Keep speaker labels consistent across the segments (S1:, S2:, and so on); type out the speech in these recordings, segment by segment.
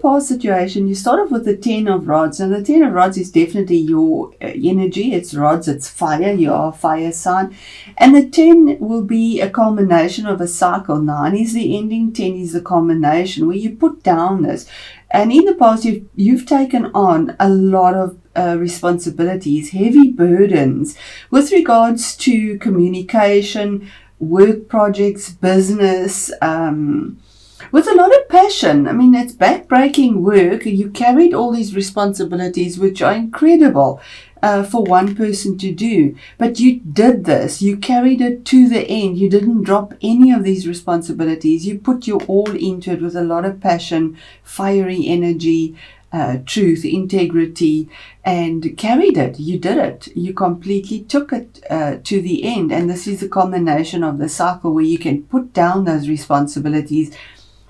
S1: past situation, you start off with the 10 of rods. And the 10 of rods is definitely your energy. It's rods, it's fire. You are a fire sign. And the 10 will be a culmination of a cycle. 9 is the ending, 10 is the culmination, where you put down this. And in the past, you've taken on a lot of responsibilities, heavy burdens with regards to communication, work projects, business, with a lot of passion. I mean, it's back-breaking work. You carried all these responsibilities, which are incredible for one person to do. But you did this. You carried it to the end. You didn't drop any of these responsibilities. You put your all into it with a lot of passion, fiery energy, truth, integrity, and carried it. You did it. You completely took it to the end. And this is the culmination of the cycle where you can put down those responsibilities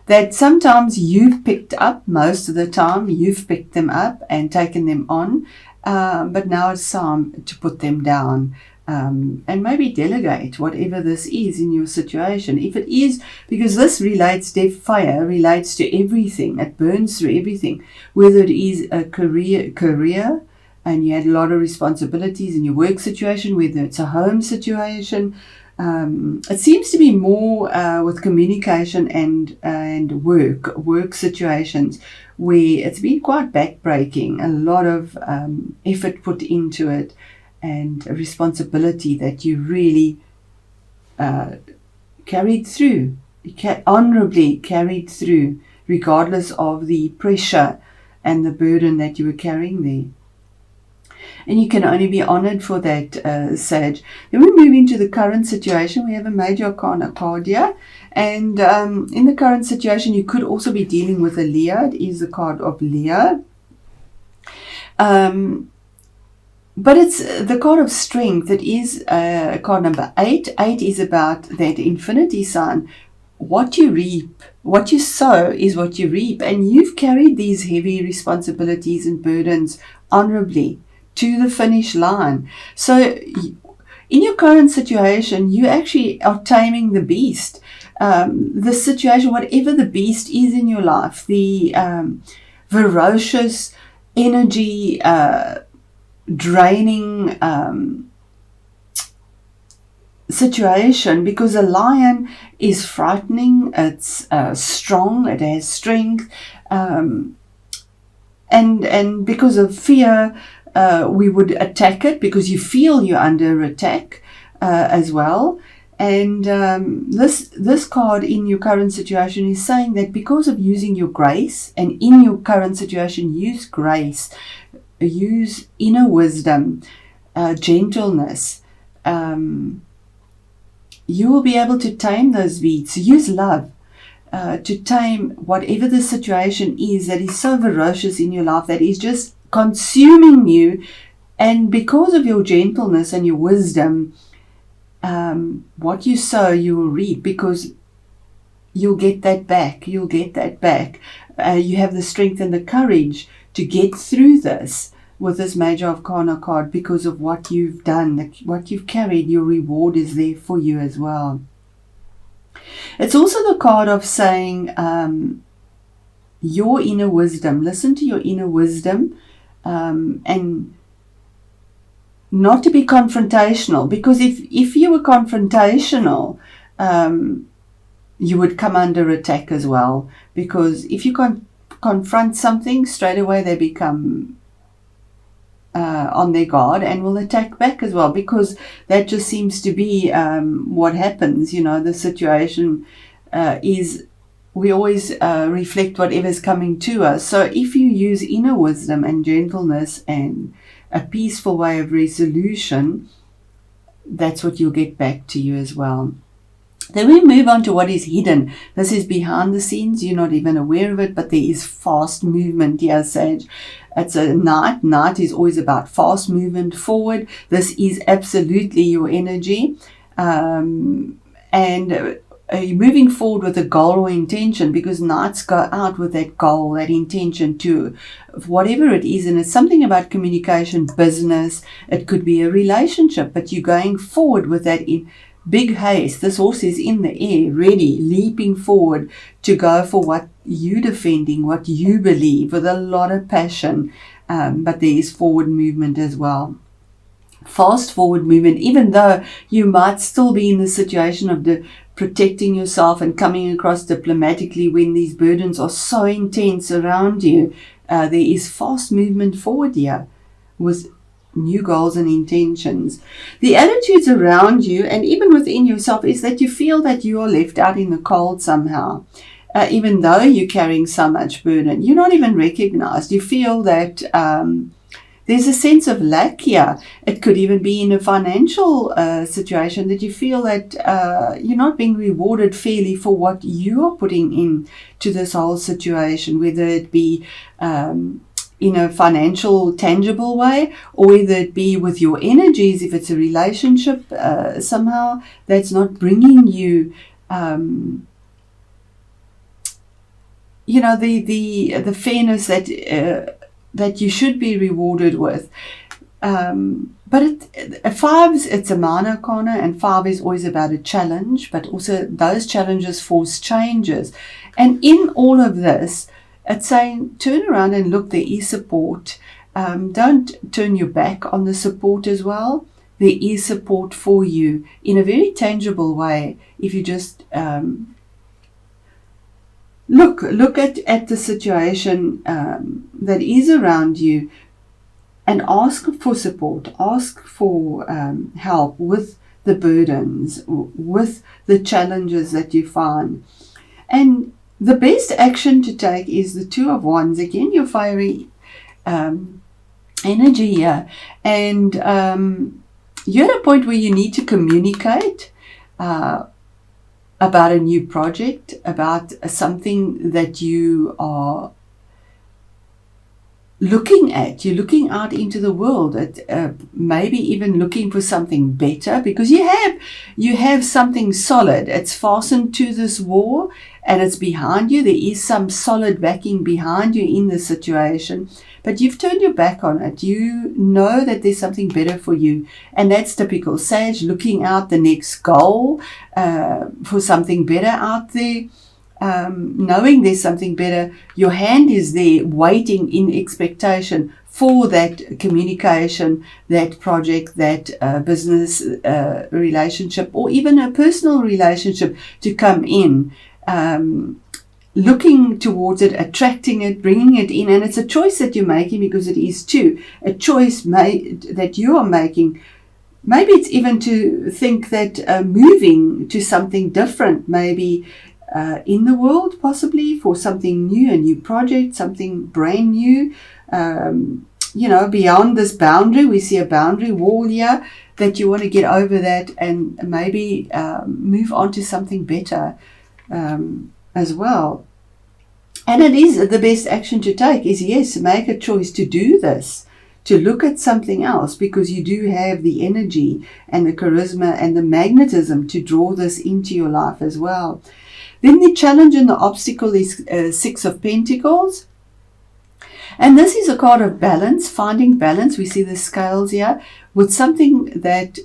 S1: that sometimes you've picked up. Most of the time you've picked them up and taken them on, but now it's time to put them down, and maybe delegate whatever this is in your situation. If it is, because this relates, fire relates to everything, it burns through everything, whether it is a career and you had a lot of responsibilities in your work situation, whether it's a home situation. It seems to be more with communication and work situations where it's been quite backbreaking, a lot of effort put into it, and a responsibility that you really carried through, honorably carried through, regardless of the pressure and the burden that you were carrying there. And you can only be honored for that, Sag. Then we move into the current situation. We have a major arcana card here. And in the current situation, you could also be dealing with a Leo. It is the card of Leo. But it's the card of strength. It is card number 8. 8 is about that infinity sign. What you reap, what you sow is what you reap. And you've carried these heavy responsibilities and burdens honorably to the finish line. So in your current situation, you actually are taming the beast. The situation, whatever the beast is in your life, the ferocious energy, draining situation, because a lion is frightening, it's strong, it has strength, and because of fear, we would attack it because you feel you're under attack as well. And this card in your current situation is saying that because of using your grace, and in your current situation, use grace, use inner wisdom, gentleness, you will be able to tame those beasts. Use love to tame whatever the situation is that is so ferocious in your life, that is just consuming you. And because of your gentleness and your wisdom, what you sow you will reap, because you'll get that back. You have the strength and the courage to get through this with this major arcana card, because of what you've done, what you've carried. Your reward is there for you as well. It's also the card of saying your inner wisdom. Listen to your inner wisdom, and not to be confrontational, because if you were confrontational, you would come under attack as well. Because if you confront something, straight away they become on their guard and will attack back as well, because that just seems to be what happens. The situation is, we always reflect whatever's coming to us. So if you use inner wisdom and gentleness and a peaceful way of resolution, that's what you'll get back to you as well. Then we move on to what is hidden. This is behind the scenes. You're not even aware of it, but there is fast movement here, Sage. It's a night. Night is always about fast movement forward. This is absolutely your energy. And you're moving forward with a goal or intention, because nights go out with that goal, that intention to whatever it is. And it's something about communication, business. It could be a relationship, but you're going forward with that big haste. This horse is in the air, ready, leaping forward to go for what you're defending, what you believe, with a lot of passion. But there is forward movement as well. Fast forward movement, even though you might still be in the situation of protecting yourself and coming across diplomatically when these burdens are so intense around you. There is fast movement forward here with new goals and intentions. The attitudes around you and even within yourself is that you feel that you are left out in the cold somehow. Even though you're carrying so much burden, you're not even recognized. You feel that there's a sense of lack here. It could even be in a financial situation that you feel that you're not being rewarded fairly for what you are putting in to this whole situation, whether it be in a financial, tangible way, or whether it be with your energies, if it's a relationship somehow that's not bringing you the fairness that you should be rewarded with. But fives, it's a minor arcana, and 5 is always about a challenge, but also those challenges force changes. And in all of this, it's saying turn around and look, there is support. Don't turn your back on the support as well. There is support for you in a very tangible way if you just look at the situation that is around you and ask for support, ask for help with the burdens, with the challenges that you find. And the best action to take is the 2 of Wands. Again, your fiery energy here. And you're at a point where you need to communicate about a new project, about something that you are looking at. You're looking out into the world, at maybe even looking for something better, because you have something solid. It's fastened to this wall and it's behind you. There is some solid backing behind you in the situation, but you've turned your back on it. You know that there's something better for you, and that's typical Sag, looking out the next goal for something better out there. Knowing there's something better, your hand is there waiting in expectation for that communication, that project, that business relationship, or even a personal relationship to come in. Looking towards it, attracting it, bringing it in, and it's a choice that you're making, because it is too a choice that you are making. Maybe it's even to think that moving to something different, maybe in the world, possibly for something new, a new project, something brand new, beyond this boundary. We see a boundary wall here, that you want to get over that and maybe move on to something better as well. And it is the best action to take is, yes, make a choice to do this, to look at something else, because you do have the energy and the charisma and the magnetism to draw this into your life as well. Then the challenge and the obstacle is 6 of Pentacles. And this is a card of balance, finding balance. We see the scales here with something that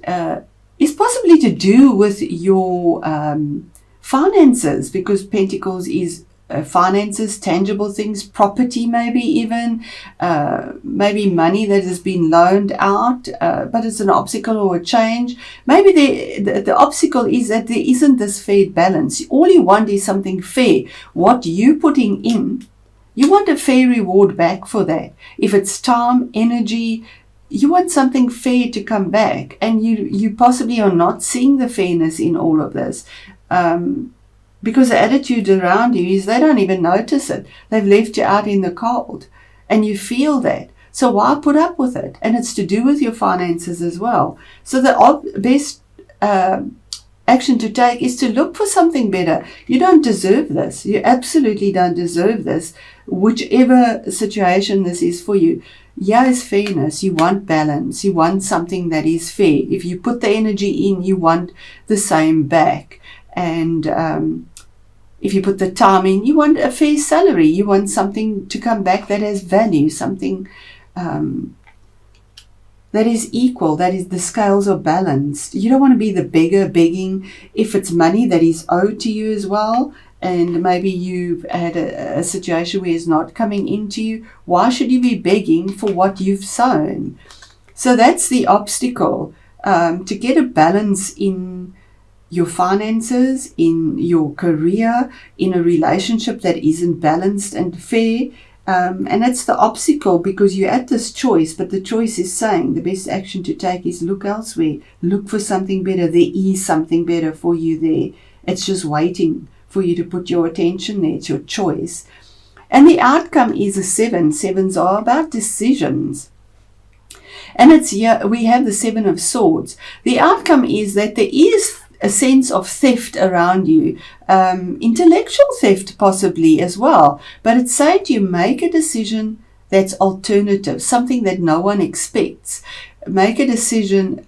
S1: is possibly to do with your finances, because Pentacles is finances, tangible things, property, maybe even, maybe money that has been loaned out, but it's an obstacle or a change. Maybe the obstacle is that there isn't this fair balance. All you want is something fair. What you're putting in, you want a fair reward back for that. If it's time, energy, you want something fair to come back, and you possibly are not seeing the fairness in all of this. Because the attitude around you is they don't even notice it. They've left you out in the cold, and you feel that. So why put up with it? And it's to do with your finances as well. So the best action to take is to look for something better. You don't deserve this. You absolutely don't deserve this, whichever situation this is for you. Yeah, is fairness. You want balance. You want something that is fair. If you put the energy in, you want the same back. And if you put the time in, you want a fair salary. You want something to come back that has value, something that is equal, that is the scales are balanced. You don't want to be the beggar begging if it's money that is owed to you as well, and maybe you've had a situation where it's not coming into you. Why should you be begging for what you've sown? So that's the obstacle, to get a balance in your finances, in your career, in a relationship that isn't balanced and fair. And it's the obstacle, because you're at this choice, but the choice is saying the best action to take is look elsewhere, look for something better. There is something better for you there. It's just waiting for you to put your attention there. It's your choice. And the outcome is a 7. 7s are about decisions. And it's here we have the 7 of Swords. The outcome is that there is a sense of theft around you, intellectual theft possibly as well, but it's saying to you, make a decision that's alternative, something that no one expects. Make a decision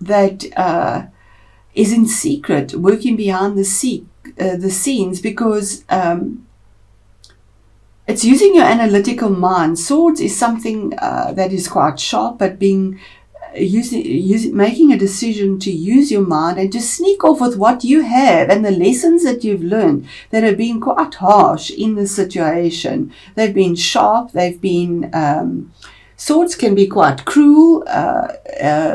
S1: that is in secret, working behind the scenes, because it's using your analytical mind. Swords is something that is quite sharp, but making a decision to use your mind and to sneak off with what you have and the lessons that you've learned that have been quite harsh in the situation. They've been sharp, they've been swords can be quite cruel,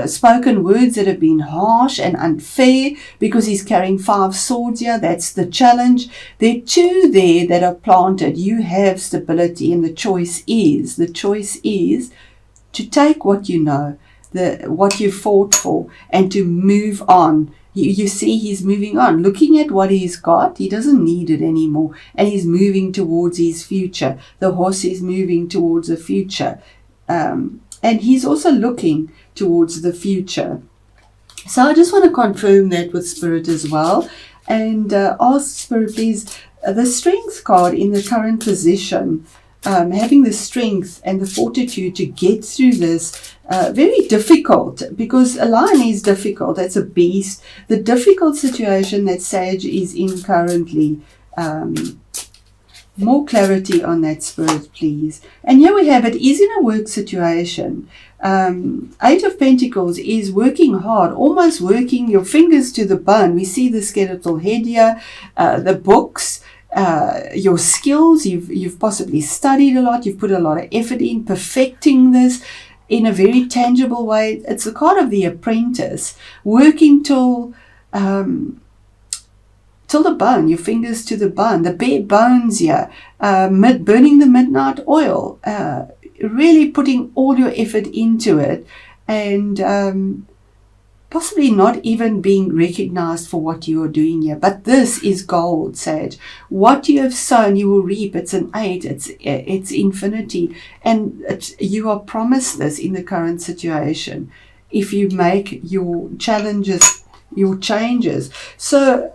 S1: spoken words that have been harsh and unfair, because he's carrying 5 swords here. That's the challenge. There are 2 there that are planted. You have stability, and the choice is to take what you know, what you fought for, and to move on. You see, he's moving on, looking at what he's got. He doesn't need it anymore, and he's moving towards his future. The horse is moving towards the future, and he's also looking towards the future. So I just want to confirm that with Spirit as well, and ask Spirit, please, the Strength card in the current position, having the strength and the fortitude to get through this very difficult, because a lion is difficult. That's a beast. The difficult situation that Sage is in currently. More clarity on that, Spirit, please. And here we have it is in a work situation. 8 of Pentacles is working hard, almost working your fingers to the bone. We see the skeletal head here, the books, your skills. You've possibly studied a lot. You've put a lot of effort in perfecting this in a very tangible way. It's the card of the apprentice, working till the bone, your fingers to the bone, the bare bones here, burning the midnight oil, really putting all your effort into it, and possibly not even being recognized for what you are doing here. But this is gold, Sage. What you have sown, you will reap. It's an 8. It's infinity. And you are promised this in the current situation if you make your challenges, your changes. So,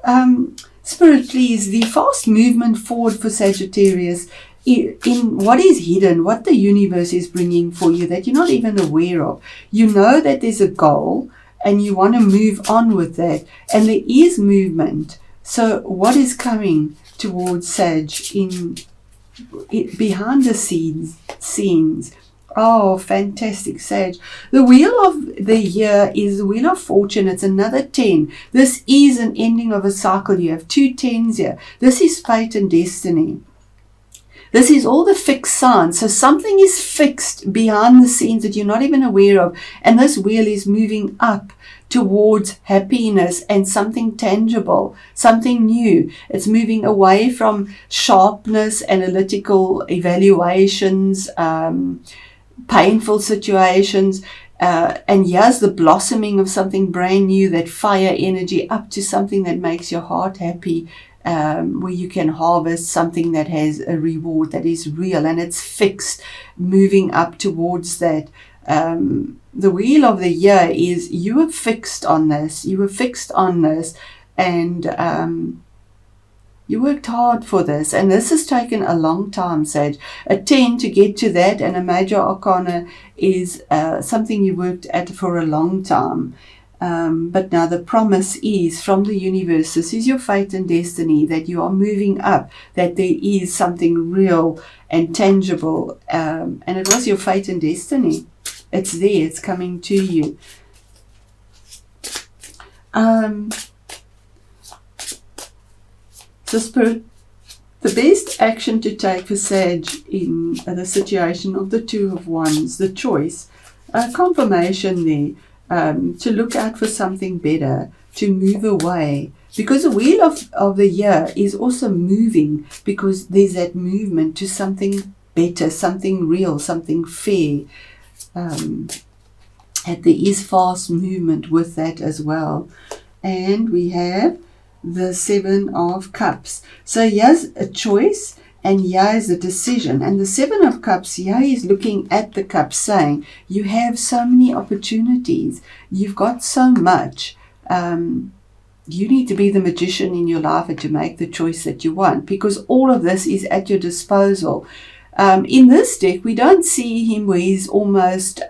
S1: Spirit, please, the fast movement forward for Sagittarius in what is hidden, what the universe is bringing for you that you're not even aware of. You know that there's a goal, and you want to move on with that, and there is movement. So what is coming towards Sag behind the scenes? Oh, fantastic, Sag. The wheel of the year is the wheel of fortune. It's another 10. This is an ending of a cycle. You have 2 10s here. This is fate and destiny. This is all the fixed signs. So something is fixed behind the scenes that you're not even aware of. And this wheel is moving up towards happiness and something tangible, something new. It's moving away from sharpness, analytical evaluations, painful situations. And here's the blossoming of something brand new, that fire energy, up to something that makes your heart happy. Where you can harvest something that has a reward that is real and it's fixed, moving up towards that. The wheel of the year is you were fixed on this. You were fixed on this, and you worked hard for this. And this has taken a long time, Sage. A 10 to get to that, and a major arcana is something you worked at for a long time. But now the promise is from the universe, this is your fate and destiny, that you are moving up, that there is something real and tangible, and it was your fate and destiny. It's there. It's coming to you. So Spirit, the best action to take for Sag in the situation of the Two of Wands, the choice, confirmation there, to look out for something better, to move away. Because the Wheel of the Year is also moving, because there's that movement to something better, something real, something fair. And there is fast movement with that as well. And we have the Seven of Cups. So here's a choice, and here is a decision. And the Seven of Cups, here is looking at the cup saying, you have so many opportunities. You've got so much. You need to be the magician in your life and to make the choice that you want, because all of this is at your disposal. In this deck, we don't see him where he's almost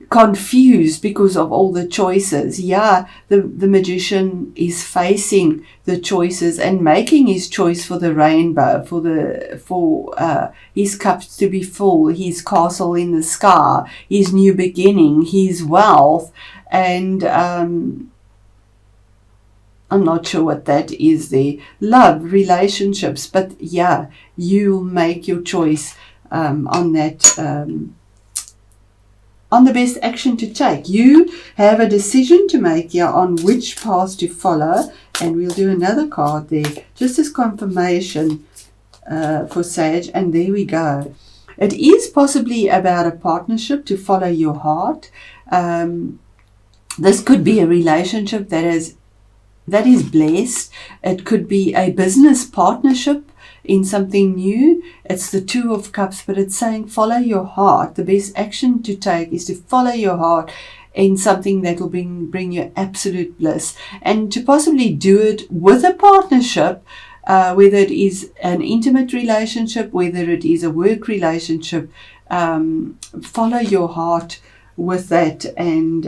S1: confused because of all the choices. Yeah, the magician is facing the choices and making his choice for the rainbow, for his cups to be full, his castle in the sky, his new beginning, his wealth, and I'm not sure what that is there. Love, relationships, but yeah, you'll make your choice on that. On the best action to take. You have a decision to make here on which path to follow, and we'll do another card there just as confirmation for Sag, and there we go. It is possibly about a partnership, to follow your heart. This could be a relationship that is blessed. It could be a business partnership in something new. It's the Two of Cups, but it's saying follow your heart. The best action to take is to follow your heart in something that will bring you absolute bliss, and to possibly do it with a partnership, whether it is an intimate relationship, whether it is a work relationship. Follow your heart with that, and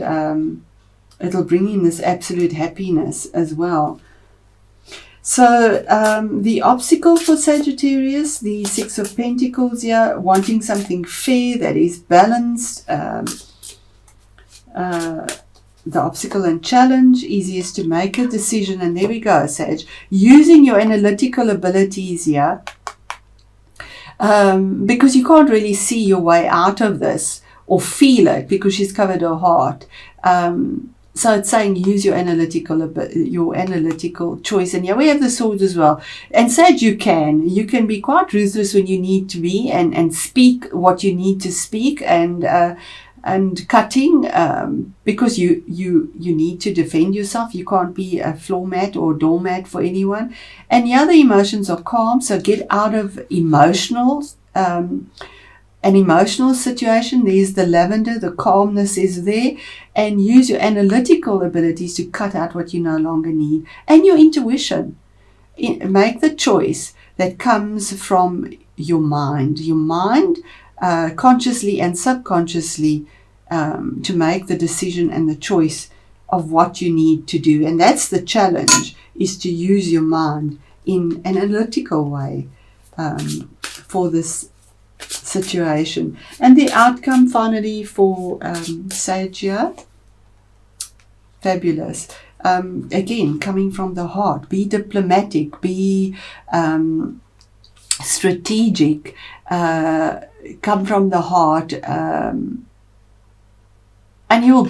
S1: it'll bring in this absolute happiness as well. So the obstacle for Sagittarius, the Six of Pentacles here, wanting something fair that is balanced. The obstacle and challenge, easiest to make a decision. And there we go, Sag. Using your analytical abilities here, because you can't really see your way out of this or feel it, because she's covered her heart. So it's saying use your analytical choice. And here we have the Swords as well. And Sag, you can be quite ruthless when you need to be, and speak what you need to speak, and cutting, because you need to defend yourself. You can't be a floor mat or doormat for anyone. And the other emotions are calm. So get out of an emotional situation. There's the lavender, the calmness is there, and use your analytical abilities to cut out what you no longer need, and your intuition. Make the choice that comes from your mind. Your mind, consciously and subconsciously, to make the decision and the choice of what you need to do. And that's the challenge, is to use your mind in an analytical way for this situation. And the outcome finally for Sag here, fabulous. Again, coming from the heart, be diplomatic, be strategic, come from the heart, and you'll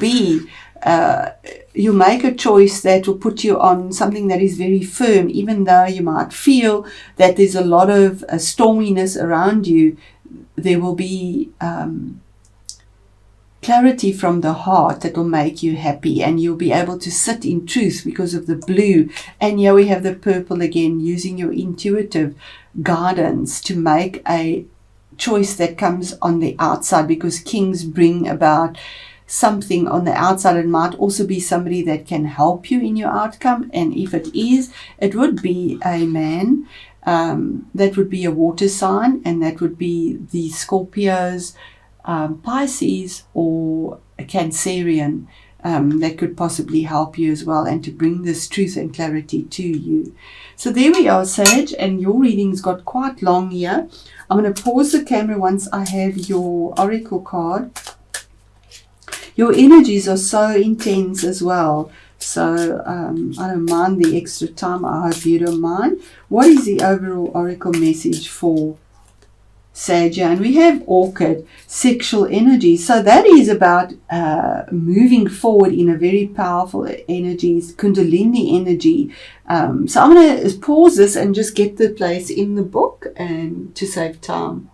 S1: make a choice that will put you on something that is very firm, even though you might feel that there's a lot of storminess around you. There will be clarity from the heart that will make you happy, and you'll be able to sit in truth because of the blue. And here we have the purple again, using your intuitive guidance to make a choice that comes on the outside, because kings bring about something on the outside. It might also be somebody that can help you in your outcome, and if it is, it would be a man. That would be a water sign, and that would be the Scorpios, Pisces, or a Cancerian. that could possibly help you as well, and to bring this truth and clarity to you. So there we are, Sage, and your reading's got quite long here. I'm going to pause the camera once I have your oracle card. Your energies are so intense as well. So I don't mind the extra time. I hope you don't mind. What is the overall oracle message for Sage? And we have Orchid, sexual energy. So that is about moving forward in a very powerful energy, Kundalini energy. So I'm going to pause this and just get the place in the book and to save time.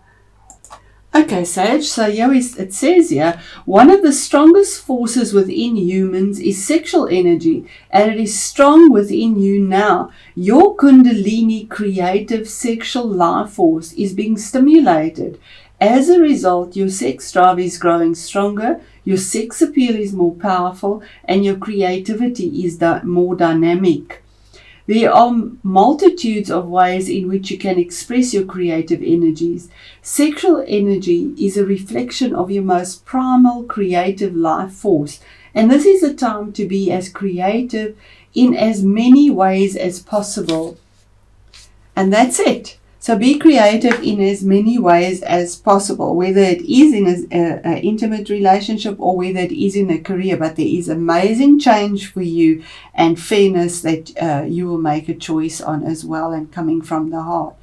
S1: Okay, Sage, so it says here, one of the strongest forces within humans is sexual energy, and it is strong within you now. Your Kundalini creative sexual life force is being stimulated. As a result, your sex drive is growing stronger, your sex appeal is more powerful, and your creativity is more dynamic. There are multitudes of ways in which you can express your creative energies. Sexual energy is a reflection of your most primal creative life force, and this is a time to be as creative in as many ways as possible. And that's it. So be creative in as many ways as possible, whether it is in an intimate relationship or whether it is in a career. But there is amazing change for you and fairness that you will make a choice on as well, and coming from the heart.